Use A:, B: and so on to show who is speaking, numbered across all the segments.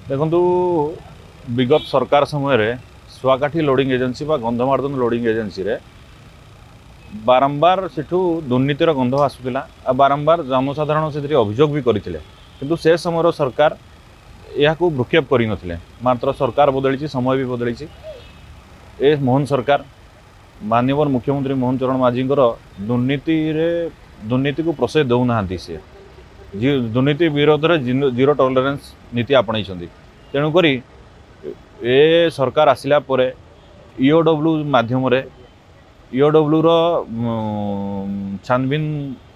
A: देखु विगत सरकार समय Suakati loading agency Gandhamardan loading agency रे बारंबार सेठू दुर्नीतिर गंध आसूला बारंबार जनसाधारण से अभियोग भी करते किंतु से समय सरकार यह भ्रूक्षेप कर मात्र सरकार बदली समय भी बदली ए मोहन सरकार माननीय मुख्यमंत्री मोहन चरण माझी दुर्नीति को प्रोसेस दौना सी दुर्नीति विरोध में जीरो टॉलरेंस नीति आपणाई तेणुक ए सरकार आसिला परे ईओडब्ल्यू माध्यम ईओडब्ल्यू छानबीन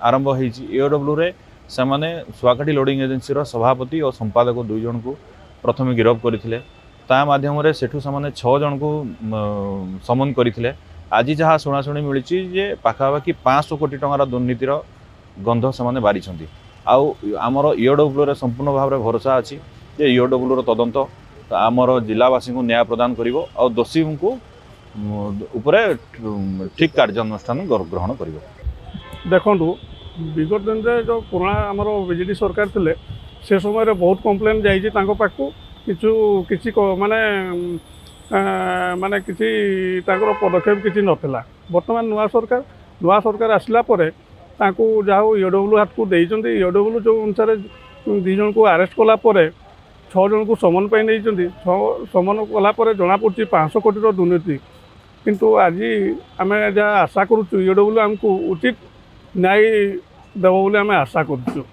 A: आरंभ हो ईओडब्ल्यू रे से माने सुआकाठी लोडिंग एजेन्सी सभापति और संपादक दुई जन को प्रथम गिरफ करते मध्यम सेठू से 6 जन को समन करते आज जहाँ शुणाशुणी मिली पाखापाखि 500 कोटी टंकार दुर्नीतिर गंध से बारी आमर ईओडब्ल्यू रे संपूर्ण भाव में भरोसा अच्छी ईओडब्ल्यू तदंत आमर जिलावासी को न्याय प्रदान करिवो और दोषी को उपरे ठीक कार्यानुष्ठान ग्रहण करिवो।
B: देखु विगत दिन में जो पुराना आमर बीजेडी सरकार थे से समय बहुत कम्प्लेन जाइए पाखु किसी माने माने किसी पदक्षेप किसी नाला बर्तमान नुआ सरकार आसला परे तांको जहाँ ईओडब्ल्यू हाथ को देइचंदी ईओडब्ल्यू जो अनुसार 2 जन को अरेस्ट कला परे 6 जन को समन पाई नहीं समन कलापर जना पड़ी 500 कोटी दुर्नीति किंतु आज आम जहाँ आशा करूँ ईओडब्ल्यू आमको उचित न्याय देव बोली आम आशा करूँ।